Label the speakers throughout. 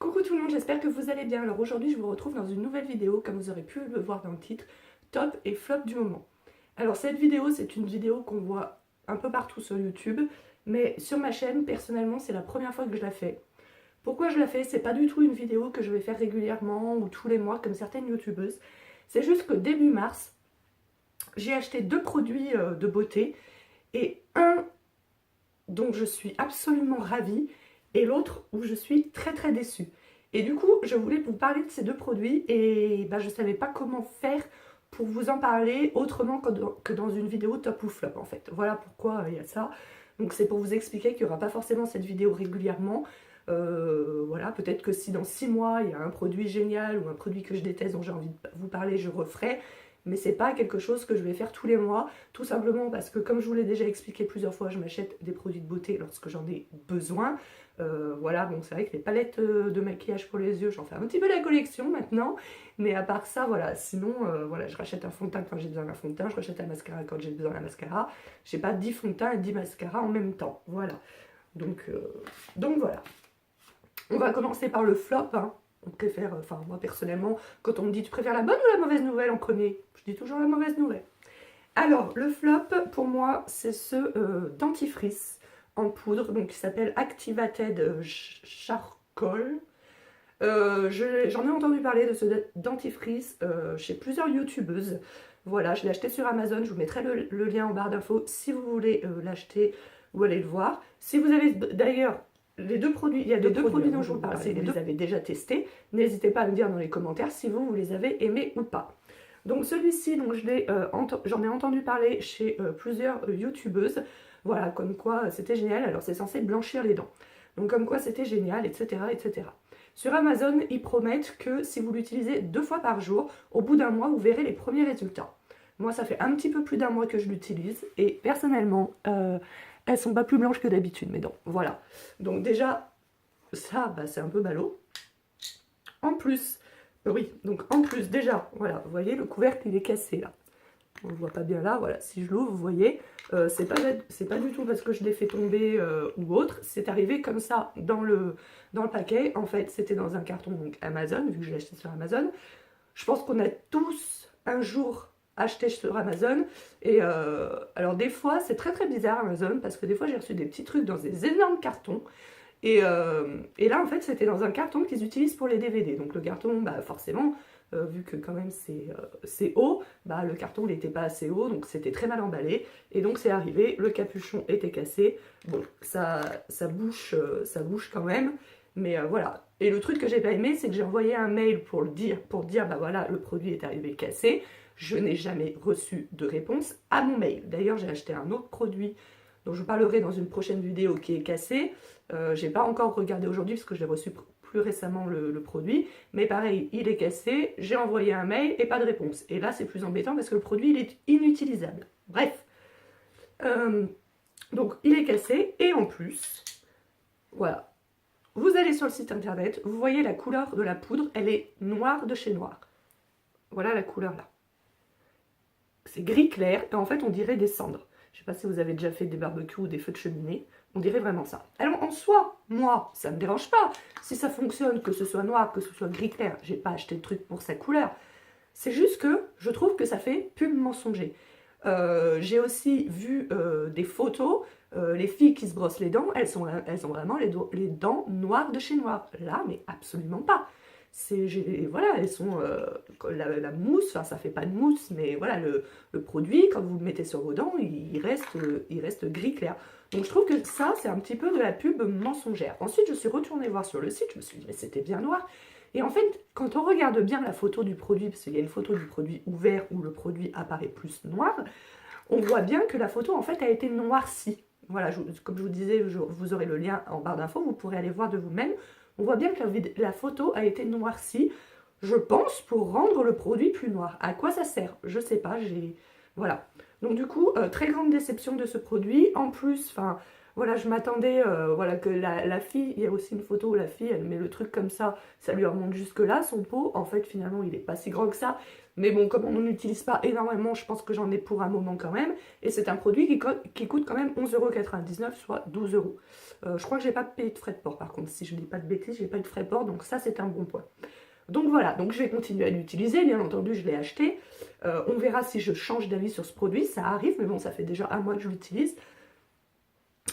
Speaker 1: Coucou tout le monde, j'espère que vous allez bien. Alors aujourd'hui je vous retrouve dans une nouvelle vidéo, comme vous aurez pu le voir dans le titre, top et flop du moment. Alors cette vidéo, c'est une vidéo qu'on voit un peu partout sur YouTube, mais sur ma chaîne, personnellement, c'est la première fois que je la fais. Pourquoi je la fais? C'est pas du tout une vidéo que je vais faire régulièrement ou tous les mois comme certaines youtubeuses. C'est juste que début mars, j'ai acheté deux produits de beauté et un dont je suis absolument ravie et l'autre où je suis très déçue. Et du coup, je voulais vous parler de ces deux produits et je ne savais pas comment faire pour vous en parler autrement que dans une vidéo top ou flop en fait. Voilà pourquoi il y a ça. Donc c'est pour vous expliquer qu'il n'y aura pas forcément cette vidéo régulièrement. Voilà, peut-être que si dans 6 mois il y a un produit génial ou un produit que je déteste dont j'ai envie de vous parler, je referai. Mais c'est pas quelque chose que je vais faire tous les mois, tout simplement parce que comme je vous l'ai déjà expliqué plusieurs fois, je m'achète des produits de beauté lorsque j'en ai besoin. Voilà, bon c'est vrai que les palettes de maquillage pour les yeux, j'en fais un petit peu la collection maintenant, mais à part ça, voilà, sinon, voilà, je rachète un fond de teint quand j'ai besoin d'un fond de teint, je rachète un mascara quand j'ai besoin d'un mascara, j'ai pas 10 fonds de teint et 10 mascaras en même temps, voilà. Donc voilà. On va commencer par le flop, hein. On préfère, enfin moi personnellement, quand on me dit tu préfères la bonne ou la mauvaise nouvelle en premier, je dis toujours la mauvaise nouvelle. Alors, le flop, pour moi, c'est ce dentifrice en poudre, donc qui s'appelle Activated Charcoal. J'en ai entendu parler de ce dentifrice chez plusieurs youtubeuses. Voilà, je l'ai acheté sur Amazon, je vous mettrai le lien en barre d'infos si vous voulez l'acheter ou aller le voir. Si vous avez d'ailleurs les deux produits, il y a deux produits dont je vous parle, si vous les avez déjà testés, n'hésitez pas à me dire dans les commentaires si vous les avez aimés ou pas. Donc celui-ci, j'en ai entendu parler chez plusieurs youtubeuses, voilà, comme quoi c'était génial. Alors c'est censé blanchir les dents, donc comme quoi c'était génial, etc. Sur Amazon, ils promettent que si vous l'utilisez 2 fois par jour, au bout d'un mois, vous verrez les premiers résultats. Moi, ça fait un petit peu plus d'un mois que je l'utilise, et personnellement, elles sont pas plus blanches que d'habitude, mes dents, voilà. Donc déjà, ça, c'est un peu ballot. En plus, oui, donc en plus, déjà, voilà, vous voyez, le couvercle, il est cassé, là. On le voit pas bien là, voilà, si je l'ouvre, vous voyez, c'est pas du tout parce que je l'ai fait tomber ou autre, c'est arrivé comme ça dans le paquet. En fait, c'était dans un carton, donc Amazon, vu que je l'ai acheté sur Amazon. Je pense qu'on a tous un jour acheté sur Amazon, et alors des fois, c'est très bizarre Amazon, parce que des fois, j'ai reçu des petits trucs dans des énormes cartons, et là, en fait, c'était dans un carton qu'ils utilisent pour les DVD. Donc le carton, forcément, vu que quand même c'est haut, le carton il n'était pas assez haut, donc c'était très mal emballé. Et donc c'est arrivé, le capuchon était cassé. Bon, ça bouche quand même, mais voilà. Et le truc que j'ai pas aimé, c'est que j'ai envoyé un mail pour dire, voilà, le produit est arrivé cassé. Je n'ai jamais reçu de réponse à mon mail. D'ailleurs, j'ai acheté un autre produit dont je parlerai dans une prochaine vidéo qui est cassé. J'ai pas encore regardé aujourd'hui parce que j'ai reçu plus récemment le produit, mais pareil, il est cassé, j'ai envoyé un mail et pas de réponse. Et là, c'est plus embêtant parce que le produit, il est inutilisable. Bref. Donc, il est cassé, et en plus, voilà. Vous allez sur le site internet, vous voyez la couleur de la poudre, elle est noire de chez noir. Voilà la couleur là. C'est gris clair, et en fait, on dirait des cendres. Je sais pas si vous avez déjà fait des barbecues ou des feux de cheminée, on dirait vraiment ça. Alors en soi, moi, ça me dérange pas. Si ça fonctionne, que ce soit noir, que ce soit gris clair, j'ai pas acheté le truc pour sa couleur. C'est juste que je trouve que ça fait pub mensonger. J'ai aussi vu des photos, les filles qui se brossent les dents, elles ont vraiment les dents noires de chez noir. Là, mais absolument pas. Voilà, elles sont la mousse, enfin ça fait pas de mousse, mais voilà, le produit, quand vous le mettez sur vos dents, il reste gris clair. Donc je trouve que ça, c'est un petit peu de la pub mensongère. Ensuite, je suis retournée voir sur le site, je me suis dit, mais c'était bien noir. Et en fait, quand on regarde bien la photo du produit, parce qu'il y a une photo du produit ouvert où le produit apparaît plus noir, on voit bien que la photo, en fait, a été noircie. Voilà, comme je vous disais, vous aurez le lien en barre d'infos, vous pourrez aller voir de vous-même. On voit bien que la photo a été noircie, je pense, pour rendre le produit plus noir. À quoi ça sert? Je sais pas, voilà. Donc du coup, très grande déception de ce produit. En plus, enfin, voilà, je m'attendais, voilà, que la fille, il y a aussi une photo où la fille, elle met le truc comme ça lui remonte jusque là, son pot. En fait, finalement, il est pas si grand que ça. Mais bon, comme on n'en utilise pas énormément, je pense que j'en ai pour un moment quand même. Et c'est un produit qui coûte quand même 11,99 €, soit 12 €. Je crois que j'ai pas payé de frais de port par contre. Si je dis pas de bêtises, j'ai pas eu de frais de port. Donc ça, c'est un bon point. Donc voilà, donc je vais continuer à l'utiliser. Bien entendu, je l'ai acheté. On verra si je change d'avis sur ce produit. Ça arrive, mais bon, ça fait déjà un mois que je l'utilise.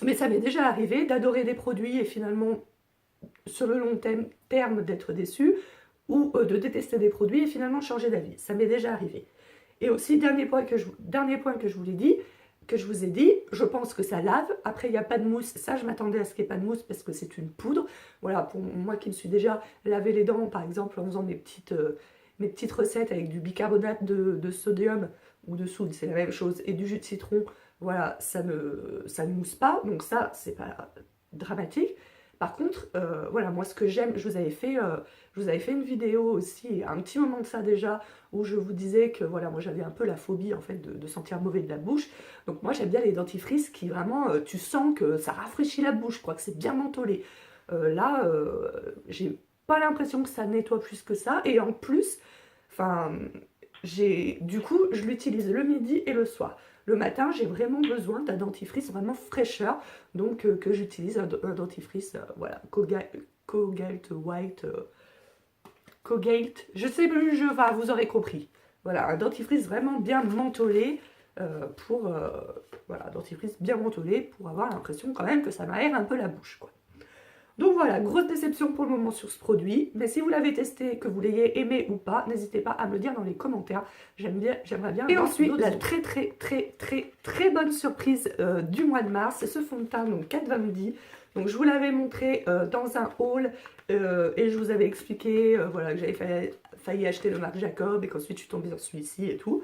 Speaker 1: Mais ça m'est déjà arrivé d'adorer des produits et finalement, sur le long terme, d'être déçu, ou de détester des produits et finalement changer d'avis. Ça m'est déjà arrivé. Et aussi, dernier point que je vous ai dit, je pense que ça lave. Après, il n'y a pas de mousse. Ça, je m'attendais à ce qu'il n'y ait pas de mousse parce que c'est une poudre. Voilà, pour moi qui me suis déjà lavé les dents, par exemple, en faisant mes petites recettes avec du bicarbonate de sodium ou de soude, c'est la même chose, et du jus de citron, voilà, ça ne mousse pas. Donc ça, c'est pas dramatique. Par contre, voilà, moi ce que j'aime, je vous avais fait une vidéo aussi, un petit moment de ça déjà, où je vous disais que voilà, moi j'avais un peu la phobie en fait de sentir mauvais de la bouche. Donc moi j'aime bien les dentifrices qui vraiment, tu sens que ça rafraîchit la bouche, je crois que c'est bien mentholé. Là, j'ai pas l'impression que ça nettoie plus que ça, et en plus, enfin, du coup, je l'utilise le midi et le soir. Le matin, j'ai vraiment besoin d'un dentifrice vraiment fraîcheur, donc que j'utilise un dentifrice, voilà, Colgate White, Colgate, je sais plus, enfin, vous aurez compris. Voilà, un dentifrice vraiment bien mentholé, voilà, un dentifrice bien mentholé pour avoir l'impression quand même que ça m'aère un peu la bouche, quoi. Donc voilà, grosse déception pour le moment sur ce produit, mais si vous l'avez testé, que vous l'ayez aimé ou pas, n'hésitez pas à me le dire dans les commentaires, j'aimerais bien. Et ensuite, la très bonne surprise du mois de mars, c'est ce fond de teint, donc Kat Von D. Donc je vous l'avais montré dans un haul, et je vous avais expliqué voilà, que j'avais failli acheter le Marc Jacob, et qu'ensuite je suis tombée sur celui-ci et tout.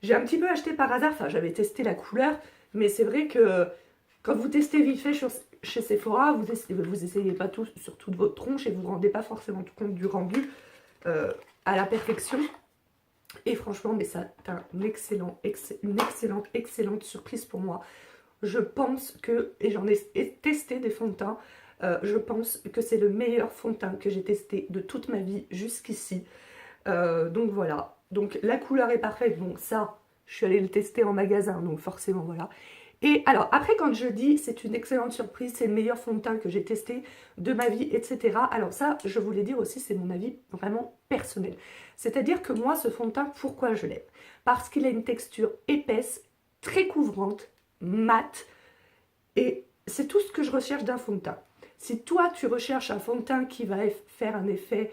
Speaker 1: J'ai un petit peu acheté par hasard, enfin j'avais testé la couleur, mais c'est vrai que quand vous testez vite fait chez Sephora, vous essayez pas tout sur toute votre tronche et vous ne vous rendez pas forcément compte du rendu à la perfection. Et franchement, mais ça c'est une excellente surprise pour moi. Je pense que, et j'en ai testé des fonds de teint, je pense que c'est le meilleur fond de teint que j'ai testé de toute ma vie jusqu'ici. Donc voilà, donc la couleur est parfaite, bon ça, je suis allée le tester en magasin, donc forcément voilà. Et alors, après, quand je dis c'est une excellente surprise, c'est le meilleur fond de teint que j'ai testé de ma vie, etc. Alors ça, je voulais dire aussi, c'est mon avis vraiment personnel. C'est-à-dire que moi, ce fond de teint, pourquoi je l'aime? Parce qu'il a une texture épaisse, très couvrante, mate, et c'est tout ce que je recherche d'un fond de teint. Si toi, tu recherches un fond de teint qui va faire un effet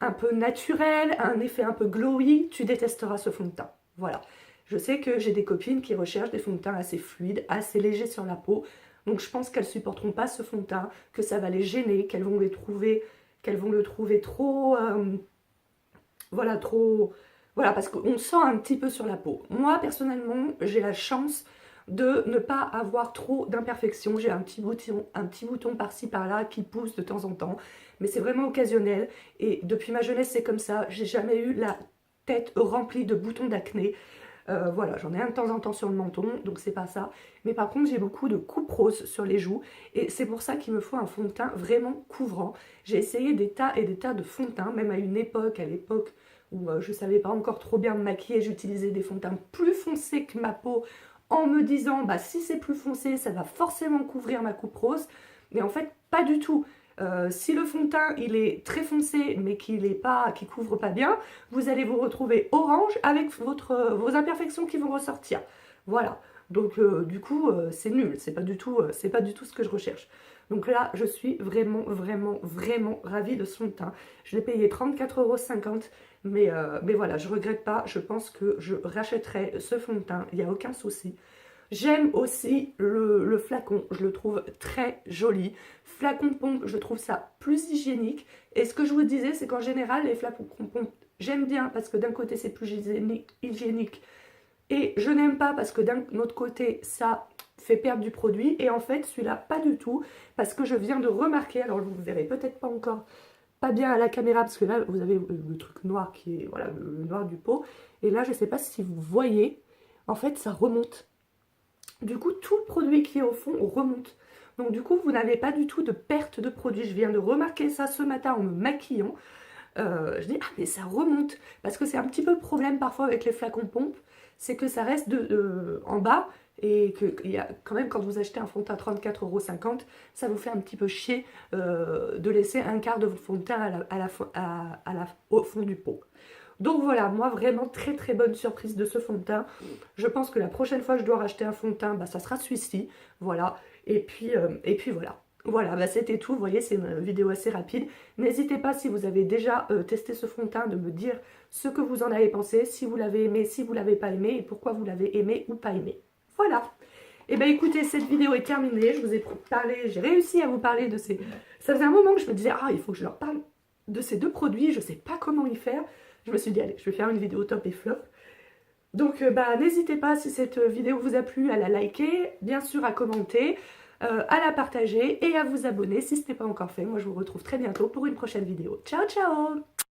Speaker 1: un peu naturel, un effet un peu glowy, tu détesteras ce fond de teint. Voilà. Je sais que j'ai des copines qui recherchent des fonds de teint assez fluides, assez légers sur la peau. Donc je pense qu'elles ne supporteront pas ce fond de teint, que ça va les gêner, qu'elles vont le trouver trop... voilà, trop... Voilà, parce qu'on sent un petit peu sur la peau. Moi, personnellement, j'ai la chance de ne pas avoir trop d'imperfections. J'ai un petit bouton par-ci par-là qui pousse de temps en temps, mais c'est vraiment occasionnel. Et depuis ma jeunesse, c'est comme ça. J'ai jamais eu la tête remplie de boutons d'acné. Voilà, j'en ai un de temps en temps sur le menton, donc c'est pas ça. Mais par contre, j'ai beaucoup de coupes roses sur les joues, et c'est pour ça qu'il me faut un fond de teint vraiment couvrant. J'ai essayé des tas et des tas de fonds de teint, même à l'époque où je savais pas encore trop bien me maquiller, j'utilisais des fonds de teint plus foncés que ma peau, en me disant, bah si c'est plus foncé, ça va forcément couvrir ma coupe rose. Mais en fait, pas du tout. Si le fond de teint il est très foncé mais qui couvre pas bien, vous allez vous retrouver orange avec vos imperfections qui vont ressortir. Voilà, donc du coup c'est nul, c'est pas du tout ce que je recherche. Donc là je suis vraiment ravie de ce fond de teint. Je l'ai payé 34,50 €, mais voilà, je regrette pas, je pense que je rachèterai ce fond de teint, il n'y a aucun souci. J'aime aussi le flacon, je le trouve très joli. Flacon pompe, je trouve ça plus hygiénique. Et ce que je vous disais, c'est qu'en général, les flacons pompe, j'aime bien parce que d'un côté, c'est plus hygiénique. Et je n'aime pas parce que d'un autre côté, ça fait perdre du produit. Et en fait, celui-là, pas du tout. Parce que je viens de remarquer, alors vous ne verrez peut-être pas encore pas bien à la caméra, parce que là, vous avez le truc noir qui est, voilà, le noir du pot. Et là, je ne sais pas si vous voyez, en fait, ça remonte. Du coup, tout le produit qui est au fond remonte. Donc du coup, vous n'avez pas du tout de perte de produit. Je viens de remarquer ça ce matin en me maquillant. je dis, ah mais ça remonte. Parce que c'est un petit peu le problème parfois avec les flacons pompe, c'est que ça reste en bas. Et qu'il y a quand même, quand vous achetez un fond de teint 34,50 €, ça vous fait un petit peu chier de laisser un quart de votre fond de teint au fond du pot. Donc voilà, moi vraiment très très bonne surprise de ce fond de teint. Je pense que la prochaine fois que je dois racheter un fond de teint, bah, ça sera celui-ci. Voilà, et puis voilà. Voilà, bah, c'était tout, vous voyez, c'est une vidéo assez rapide. N'hésitez pas, si vous avez déjà testé ce fond de teint, de me dire ce que vous en avez pensé, si vous l'avez aimé, si vous ne l'avez pas aimé, et pourquoi vous l'avez aimé ou pas aimé. Voilà. Et bien écoutez, cette vidéo est terminée, je vous ai parlé, j'ai réussi à vous parler de ces... Ça faisait un moment que je me disais, ah, il faut que je leur parle de ces deux produits, je ne sais pas comment y faire. Je me suis dit, allez, je vais faire une vidéo top et flop. Donc, bah, n'hésitez pas, si cette vidéo vous a plu, à la liker, bien sûr à commenter, à la partager et à vous abonner si ce n'est pas encore fait. Moi, je vous retrouve très bientôt pour une prochaine vidéo. Ciao, ciao!